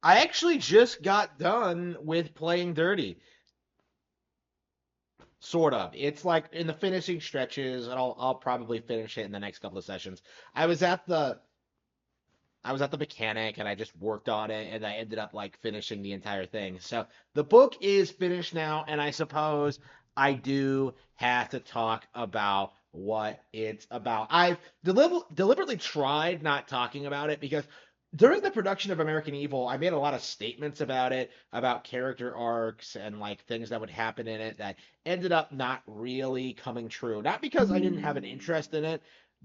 I actually just got done with playing dirty. Sort of. It's like in the finishing stretches, and I'll probably finish it in the next couple of sessions. I was at the I was at the mechanic and I just worked on it and I ended up like finishing the entire thing. So the book is finished now, and I suppose I do have to talk about what it's about. I've deliberately tried not talking about it because during the production of American Evil, I made a lot of statements about it, about character arcs and like things that would happen in it that ended up not really coming true. Not because I didn't have an interest in it,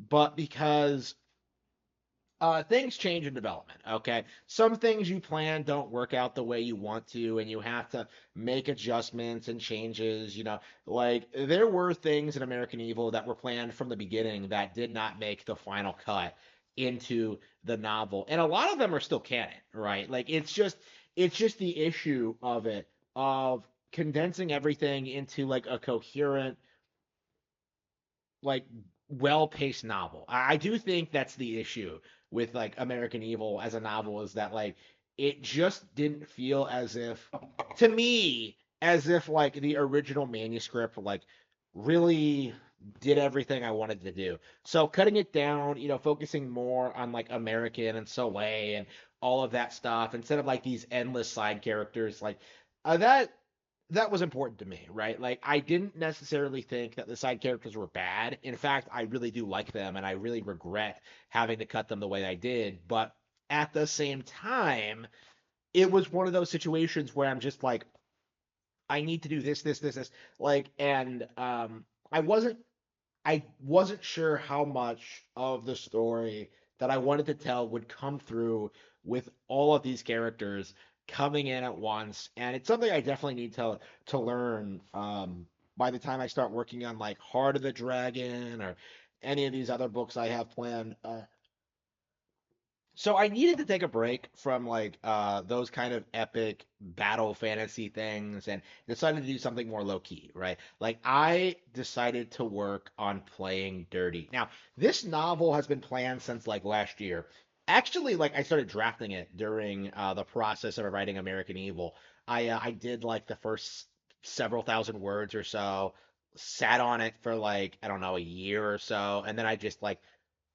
but because things change in development. Okay, some things you plan don't work out the way you want to, and you have to make adjustments and changes. Like there were things in American Evil that were planned from the beginning that did not make the final cut into the novel, and a lot of them are still canon, right? Like it's just the issue of it of condensing everything into like a coherent, like well-paced novel. I do think that's the issue with like American Evil as a novel, is that like it just didn't feel as if, to me, as if like the original manuscript like really did everything I wanted to do. So cutting it down, focusing more on like American and Soleil and all of that stuff instead of like these endless side characters, like that was important to me, right? Like I didn't necessarily think that the side characters were bad. In fact, I really do like them and I really regret having to cut them the way I did. But at the same time, it was one of those situations where I'm just like, I need to do this. Like, and I wasn't sure how much of the story that I wanted to tell would come through with all of these characters coming in at once, and it's something I definitely need to learn by the time I start working on like Heart of the Dragon or any of these other books I have planned. So I needed to take a break from like those kind of epic battle fantasy things and decided to do something more low key, right? Like I decided to work on playing dirty. Now, this novel has been planned since like last year. Actually, like I started drafting it during the process of writing American Evil. I did like the first several thousand words or so, sat on it for like I don't know, a year or so, and then I just like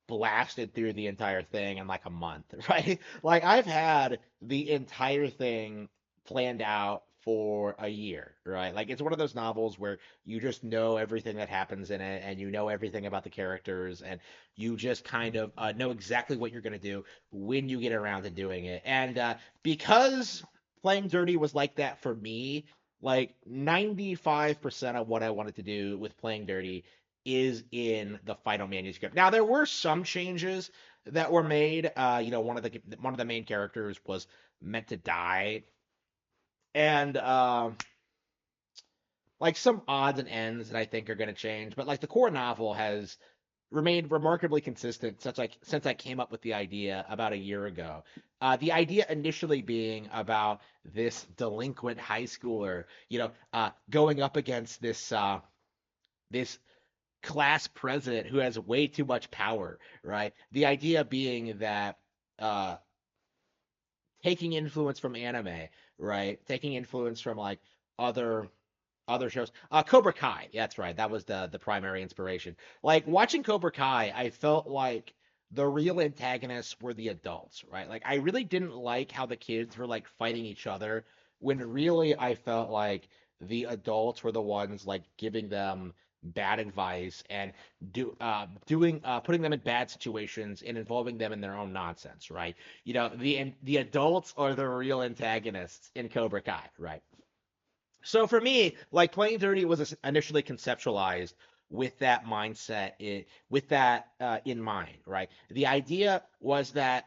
blasted through the entire thing in like a month, right? Like I've had the entire thing planned out for a year, right? Like it's one of those novels where you just know everything that happens in it and you know everything about the characters and you just kind of know exactly what you're going to do when you get around to doing it. And because playing dirty was like that for me, like 95% of what I wanted to do with playing dirty is in the final manuscript. Now there were some changes that were made. One of the main characters was meant to die, and like some odds and ends that I think are going to change. But like the core novel has remained remarkably consistent since I came up with the idea about a year ago. The idea initially being about this delinquent high schooler, going up against this class president who has way too much power, right? The idea being that uh, taking influence from anime, right? Taking influence from like other other shows. Cobra Kai, yeah, that's right. That was the primary inspiration. Like watching Cobra Kai, I felt like the real antagonists were the adults, right? Like I really didn't like how the kids were like fighting each other when really I felt like the adults were the ones like giving them bad advice and doing putting them in bad situations and involving them in their own nonsense, right? The adults are the real antagonists in Cobra Kai, right? So for me, like playing dirty was initially conceptualized with that mindset, with that in mind, right? The idea was that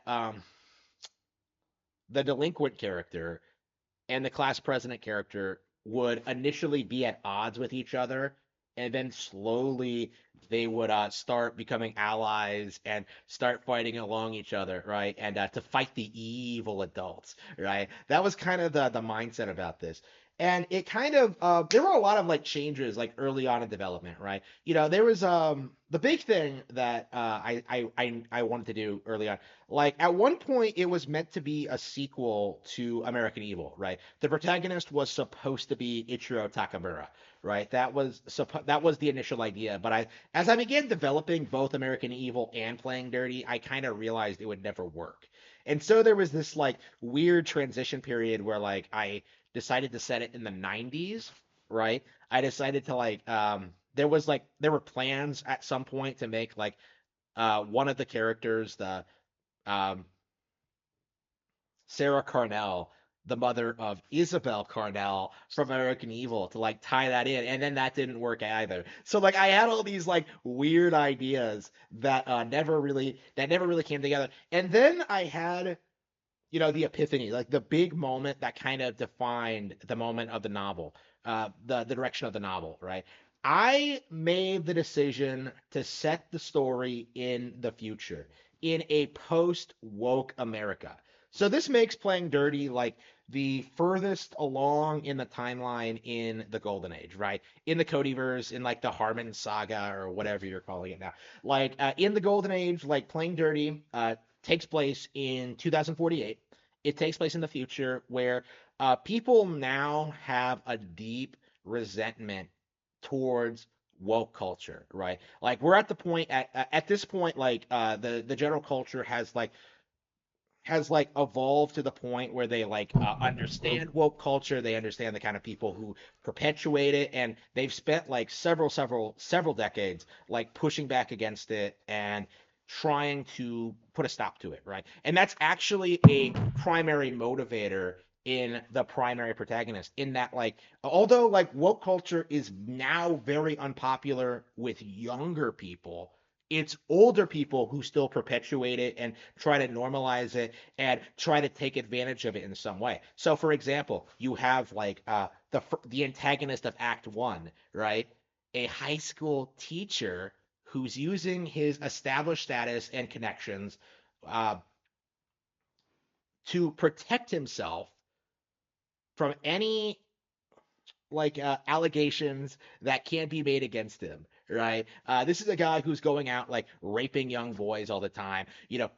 the delinquent character and the class president character would initially be at odds with each other, and then slowly they would start becoming allies and start fighting along each other, right? And to fight the evil adults, right? That was kind of the mindset about this. And it kind of there were a lot of like changes like early on in development, right? There was the big thing that I wanted to do early on. Like at one point it was meant to be a sequel to American Evil, right? The protagonist was supposed to be Ichiro Takamura, right? That was the initial idea, but I as I began developing both American Evil and Playing Dirty, I kind of realized it would never work. And so there was this like weird transition period where like I decided to set it in the 90s, right? I decided to like there were plans at some point to make like one of the characters, the um Sarah Carnell, the mother of Isabel Carnell from American Evil, to like tie that in, and then that didn't work either. So like I had all these like weird ideas that never really came together. And then I had the epiphany, like the big moment that kind of defined the moment of the novel, the direction of the novel, right? I made the decision to set the story in the future, in a post woke America. So this makes Playing Dirty like the furthest along in the timeline in the Golden Age, right? In the Codyverse, in like the Harman saga or whatever you're calling it now. Like in the Golden Age, like Playing Dirty takes place in 2048. It takes place in the future where people now have a deep resentment towards woke culture, right? Like we're at the point at this point, like the general culture has like evolved to the point where they like understand woke culture. They understand the kind of people who perpetuate it, and they've spent like several decades like pushing back against it and trying to put a stop to it, right? And that's actually a primary motivator in the primary protagonist, in that like although like woke culture is now very unpopular with younger people, it's older people who still perpetuate it and try to normalize it and try to take advantage of it in some way. So, for example, you have like the antagonist of Act One, right? A high school teacher who's using his established status and connections uh, to protect himself from any like allegations that can't be made against him, right? This is a guy who's going out like raping young boys all the time.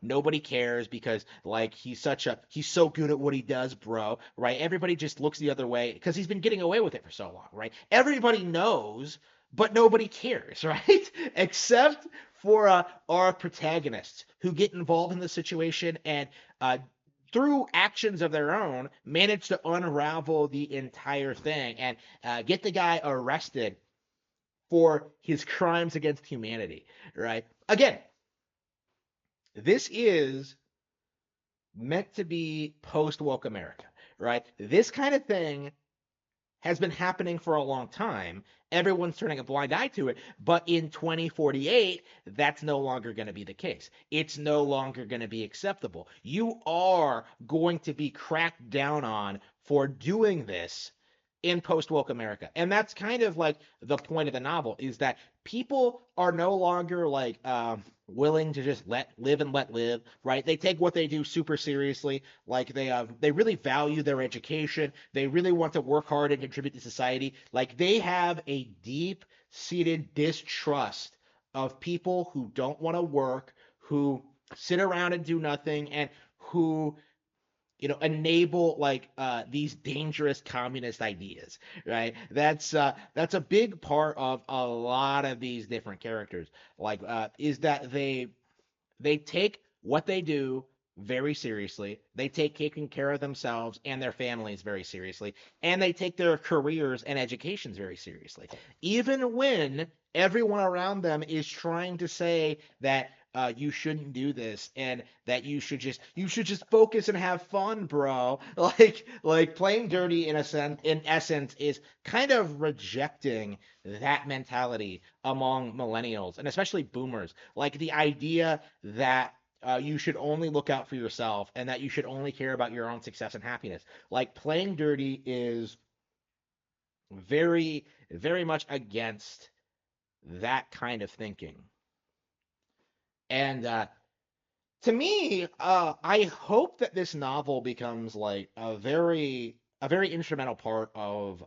Nobody cares because like he's so good at what he does, bro, right? Everybody just looks the other way because he's been getting away with it for so long, right? Everybody knows, but nobody cares, right? Except for our protagonists who get involved in the situation and through actions of their own, manage to unravel the entire thing and get the guy arrested for his crimes against humanity, right? Again, this is meant to be post woke America, right? This kind of thing has been happening for a long time. Everyone's turning a blind eye to it. But in 2048, that's no longer going to be the case. It's no longer going to be acceptable. You are going to be cracked down on for doing this in post woke America. And that's kind of like the point of the novel, is that people are no longer like willing to just let live, right? They take what they do super seriously. Like they really value their education. They really want to work hard and contribute to society. Like they have a deep seated distrust of people who don't want to work, who sit around and do nothing, and who enable like these dangerous communist ideas, right? That's a big part of a lot of these different characters, like is that they take what they do very seriously. They take taking care of themselves and their families very seriously, and they take their careers and educations very seriously, even when everyone around them is trying to say that you shouldn't do this and that you should just focus and have fun, bro. Like Playing Dirty in essence is kind of rejecting that mentality among millennials and especially boomers. Like the idea that you should only look out for yourself and that you should only care about your own success and happiness. Like Playing Dirty is very, very much against that kind of thinking. And to me, I hope that this novel becomes like a very a very instrumental part of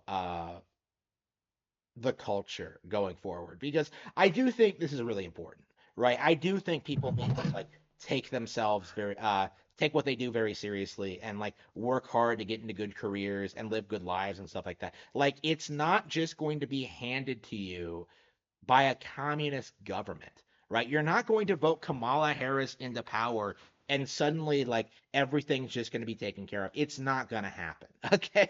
the culture going forward because I do think this is really important, right? I do think people need to like take themselves very take what they do very seriously and like work hard to get into good careers and live good lives and stuff like that. Like it's not just going to be handed to you by a communist government, right? You're not going to vote Kamala Harris into power and suddenly like everything's just going to be taken care of. It's not going to happen. Okay?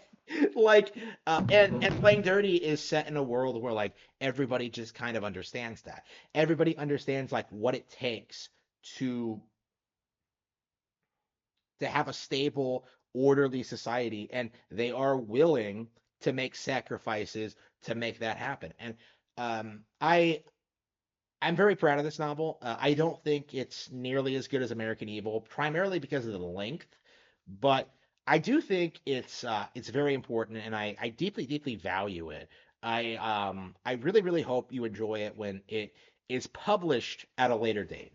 Like and playing dirty is set in a world where like everybody just kind of understands that. Everybody understands like what it takes to to have a stable, orderly society and they are willing to make sacrifices to make that happen. And I'm very proud of this novel. I don't think it's nearly as good as American Evil, primarily because of the length, but I do think it's very important, and I deeply deeply value it. I really really hope you enjoy it when it is published at a later date.